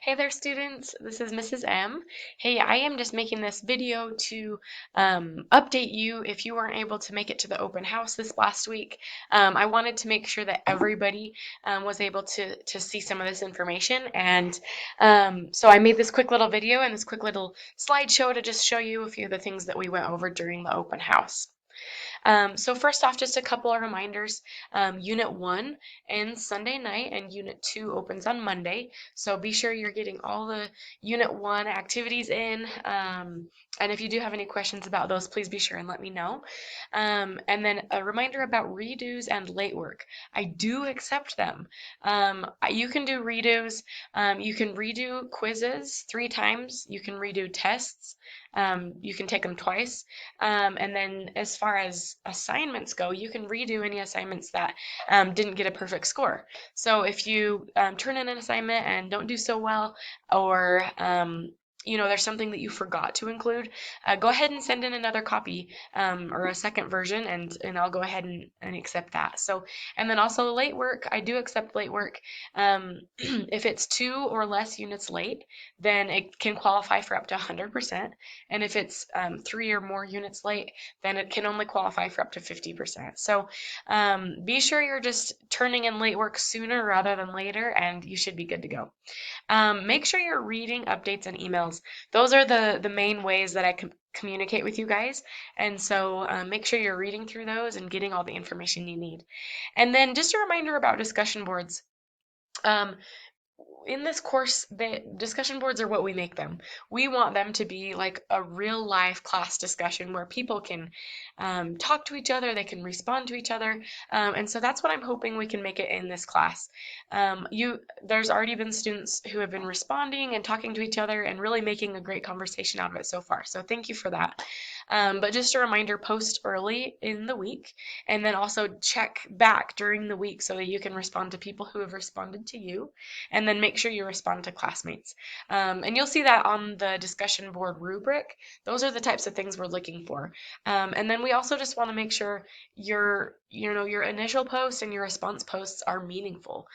Hey there, students. This is Mrs. M. Hey, I am just making this video to update you if you weren't able to make it to the open house this last week. I wanted to make sure that everybody was able to see some of this information, and so I made this quick little video and this quick little slideshow to just show you a few of the things that we went over during the open house. So first off, just a couple of reminders. Unit 1 ends Sunday night and Unit 2 opens on Monday. So be sure you're getting all the Unit 1 activities in. And if you do have any questions about those, please be sure and let me know. And then a reminder about redos and late work. I do accept them. You can do redos. You can redo quizzes 3 times. You can redo tests. You can take them twice. And then as far as assignments go, you can redo any assignments that didn't get a perfect score. So if you turn in an assignment and don't do so well, or there's something that you forgot to include, go ahead and send in another copy or a second version, and I'll go ahead and accept that. So, and then also late work, I do accept late work. If it's 2 or less units late, then it can qualify for up to 100%. And if it's 3 or more units late, then it can only qualify for up to 50%. So be sure you're just turning in late work sooner rather than later, and you should be good to go. Make sure you're reading updates and emails. Those are the main ways that I can communicate with you guys. And so make sure you're reading through those and getting all the information you need. And then just a reminder about discussion boards. Um, in this course, the discussion boards are what we make them. We want them to be like a real life class discussion where people can talk to each other, they can respond to each other, and so that's what I'm hoping we can make it in this class. There's already been students who have been responding and talking to each other and really making a great conversation out of it so far. So thank you for that. But just a reminder, post early in the week, and then also check back during the week so that you can respond to people who have responded to you, and then make sure you respond to classmates. And you'll see that on the discussion board rubric. Those are the types of things we're looking for. And then we also just want to make sure your initial post and your response posts are meaningful.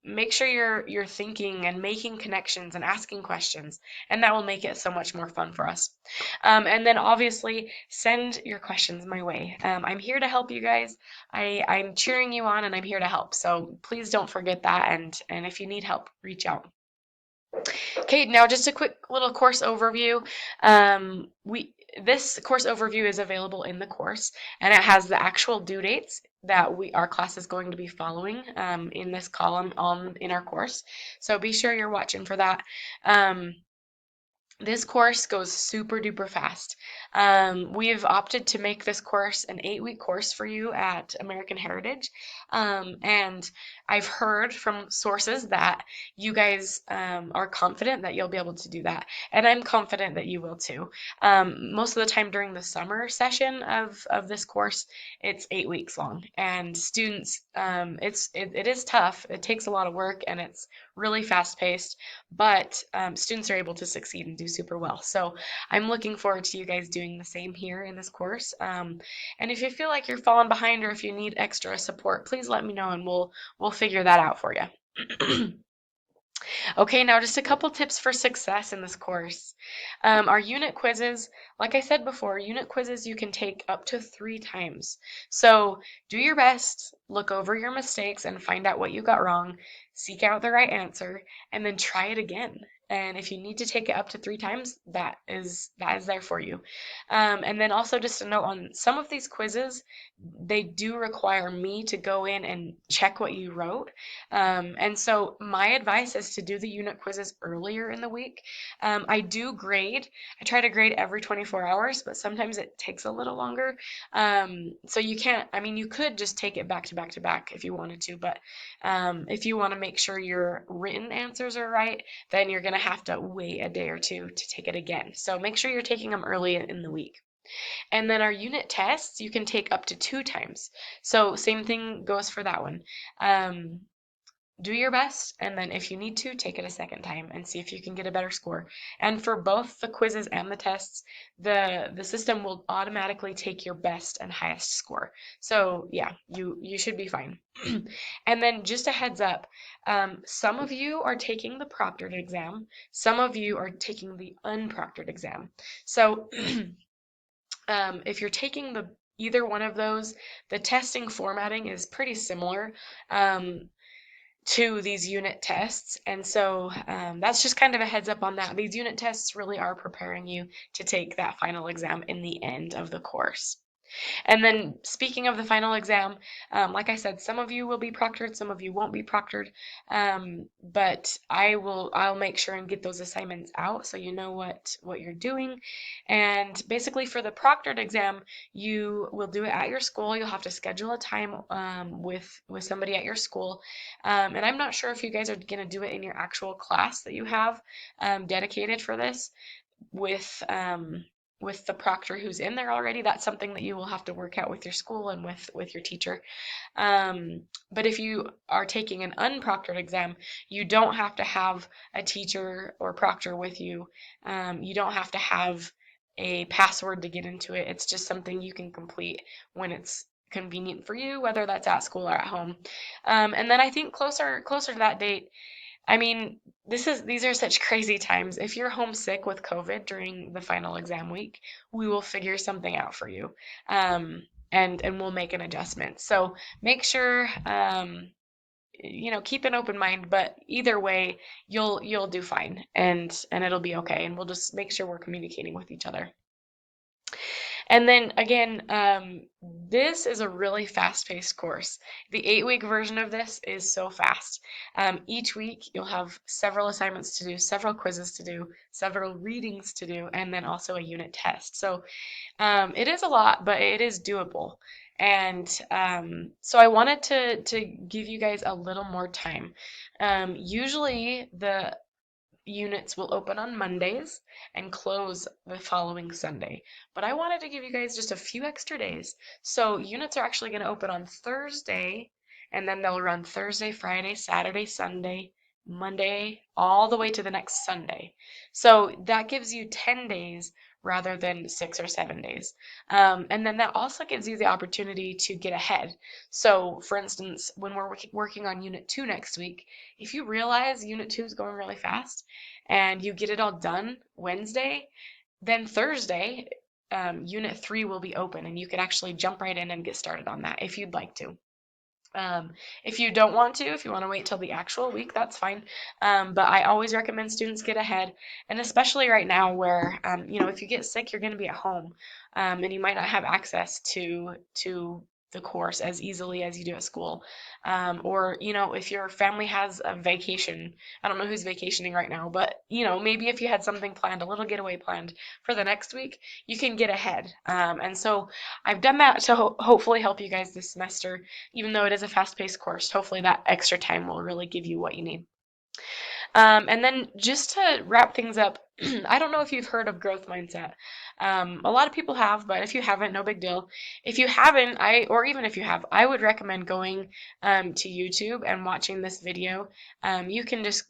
Make sure you're thinking and making connections and asking questions, and that will make it so much more fun for us. And then obviously send your questions my way. I'm here to help you guys. I'm cheering you on, and I'm here to help. So please don't forget that. And if you need help, reach out. Okay, now just a quick little course overview. This course overview is available in the course, and it has the actual due dates that our class is going to be following in this column in our course. So be sure you're watching for that. This course goes super duper fast. We have opted to make this course an 8-week course for you at American Heritage. And I've heard from sources that you guys are confident that you'll be able to do that. And I'm confident that you will too. Most of the time during the summer session of this course, it's 8 weeks long. And students, it is tough. It takes a lot of work, and it's really fast paced, but students are able to succeed and do super well. So I'm looking forward to you guys doing the same here in this course. And if you feel like you're falling behind or if you need extra support, please let me know and we'll figure that out for you. Okay, now just a couple tips for success in this course. Our unit quizzes, like I said before, unit quizzes you can take up to 3 times. So do your best, look over your mistakes and find out what you got wrong, seek out the right answer, and then try it again. And if you need to take it up to 3 times, that is there for you. And then also just a note on some of these quizzes, they do require me to go in and check what you wrote. And so my advice is to do the unit quizzes earlier in the week. I try to grade every 24 hours, but sometimes it takes a little longer. So you could just take it back to back to back if you wanted to, but if you want to make sure your written answers are right, then you're going to have to wait a day or two to take it again. So make sure you're taking them early in the week. And then our unit tests, you can take up to 2 times. So same thing goes for that one. do your best, and then if you need to, take it a second time and see if you can get a better score. And for both the quizzes and the tests, the system will automatically take your best and highest score. So yeah, you should be fine. And then just a heads up, some of you are taking the proctored exam, some of you are taking the unproctored exam. So if you're taking the either one of those, the testing formatting is pretty similar. To these unit tests. And so that's just kind of a heads up on that. These unit tests really are preparing you to take that final exam in the end of the course. And then speaking of the final exam, like I said, some of you will be proctored, some of you won't be proctored, but I'll make sure and get those assignments out so you know what you're doing. And basically for the proctored exam, you will do it at your school. You'll have to schedule a time with somebody at your school. And I'm not sure if you guys are going to do it in your actual class that you have dedicated for this with with the proctor who's in there already. That's something that you will have to work out with your school and with your teacher. But if you are taking an unproctored exam, you don't have to have a teacher or proctor with you. You don't have to have a password to get into it. It's just something you can complete when it's convenient for you, whether that's at school or at home. And then I think closer to that date, I mean, these are such crazy times. If you're homesick with COVID during the final exam week, we will figure something out for you, and we'll make an adjustment. So make sure keep an open mind. But either way, you'll do fine, and it'll be okay. And we'll just make sure we're communicating with each other. And then again, this is a really fast-paced course. The 8-week version of this is so fast. Each week you'll have several assignments to do, several quizzes to do, several readings to do, and then also a unit test. So it is a lot, but it is doable. And so I wanted to give you guys a little more time. Usually the units will open on Mondays and close the following Sunday. But I wanted to give you guys just a few extra days. So units are actually going to open on Thursday, and then they'll run Thursday, Friday, Saturday, Sunday, Monday, all the way to the next Sunday. So that gives you 10 days rather than 6 or 7 days. And then that also gives you the opportunity to get ahead. So for instance, when we're working on Unit 2 next week, if you realize Unit 2 is going really fast and you get it all done Wednesday, then Thursday, Unit 3 will be open and you can actually jump right in and get started on that if you'd like to. If you don't want to, if you want to wait till the actual week, that's fine. But I always recommend students get ahead, and especially right now where, if you get sick, you're going to be at home, and you might not have access to the course as easily as you do at school. Or, if your family has a vacation, I don't know who's vacationing right now, but, maybe if you had something planned, a little getaway planned for the next week, you can get ahead. And so I've done that to hopefully help you guys this semester, even though it is a fast-paced course. Hopefully that extra time will really give you what you need. And then just to wrap things up, I don't know if you've heard of growth mindset. A lot of people have, but if you haven't, no big deal. If you haven't, or even if you have, I would recommend going to YouTube and watching this video. You can just,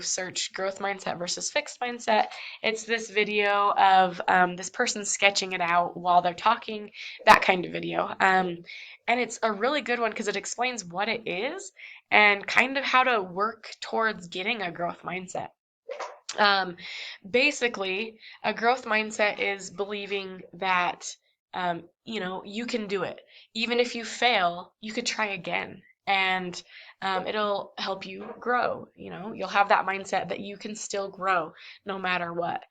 search growth mindset versus fixed mindset. It's this video of this person sketching it out while they're talking, that kind of video. And it's a really good one because it explains what it is and kind of how to work towards getting a growth mindset. Basically, a growth mindset is believing that, you can do it. Even if you fail, you could try again. And it'll help you grow. You'll have that mindset that you can still grow no matter what.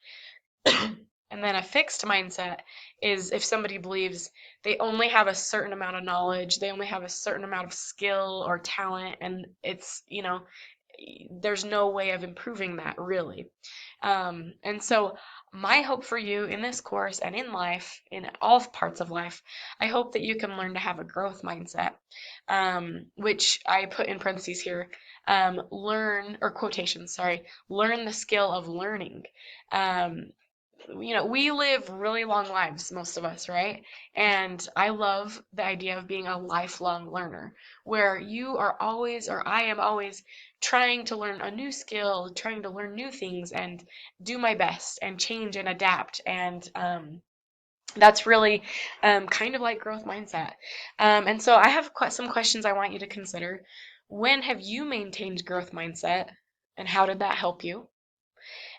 And then a fixed mindset is if somebody believes they only have a certain amount of knowledge, they only have a certain amount of skill or talent, and it's, there's no way of improving that really. And so my hope for you in this course and in life, in all parts of life, I hope that you can learn to have a growth mindset, which I put in parentheses here, learn, or quotations, sorry, learn the skill of learning. we live really long lives, most of us, right? And I love the idea of being a lifelong learner, where you are always, or I am always, trying to learn a new skill, trying to learn new things, and do my best, and change and adapt. And that's really kind of like growth mindset. And so I have some questions I want you to consider. When have you maintained growth mindset, and how did that help you?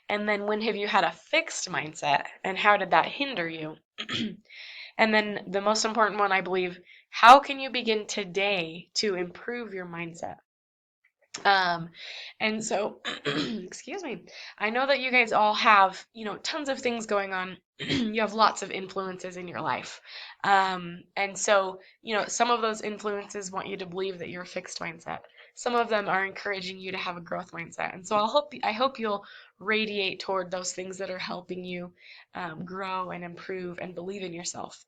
And then when have you had a fixed mindset, and how did that hinder you? And then the most important one, I believe, how can you begin today to improve your mindset? Um, and so, excuse me, I know that you guys all have, tons of things going on. You have lots of influences in your life. And so, some of those influences want you to believe that you're a fixed mindset. Some of them are encouraging you to have a growth mindset. And so I hope you'll radiate toward those things that are helping you grow and improve and believe in yourself.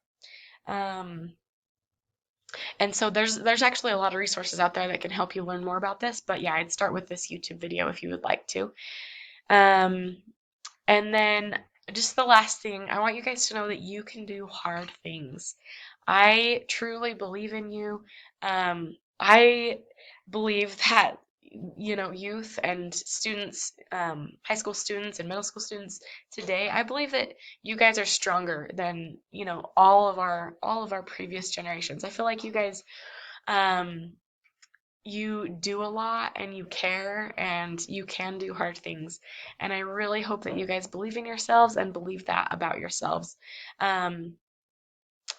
Um, and so there's actually a lot of resources out there that can help you learn more about this. But yeah, I'd start with this YouTube video if you would like to. Um, and then just the last thing, I want you guys to know that you can do hard things. I truly believe in you. I believe that, youth and students, high school students and middle school students today, I believe that you guys are stronger than, all of our previous generations. I feel like you guys, um, you do a lot and you care and you can do hard things. And I really hope that you guys believe in yourselves and believe that about yourselves. Um,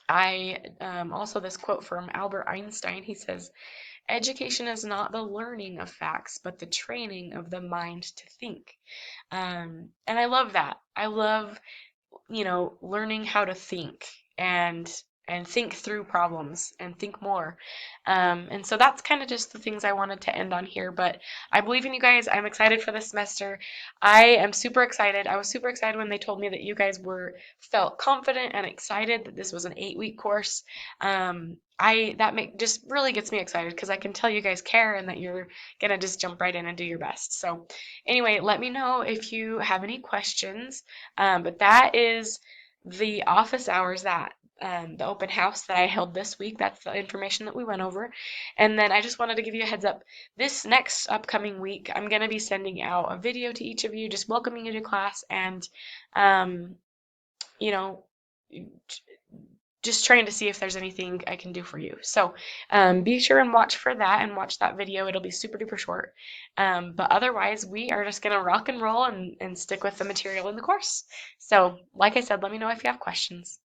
I also, this quote from Albert Einstein, he says, education is not the learning of facts, but the training of the mind to think. And I love that. I love, learning how to think and think through problems and think more. And so that's kind of just the things I wanted to end on here. But I believe in you guys. I'm excited for this semester. I am super excited. I was super excited when they told me that you guys felt confident and excited that this was an 8-week course. Just really gets me excited because I can tell you guys care and that you're gonna just jump right in and do your best. So anyway, let me know if you have any questions. But that is the office hours, that the open house that I held this week. That's the information that we went over. And then I just wanted to give you a heads up. This next upcoming week, I'm going to be sending out a video to each of you, just welcoming you to class and, um, you know, just trying to see if there's anything I can do for you. So be sure and watch for that and watch that video. It'll be super duper short. But otherwise, we are just going to rock and roll and stick with the material in the course. So like I said, let me know if you have questions.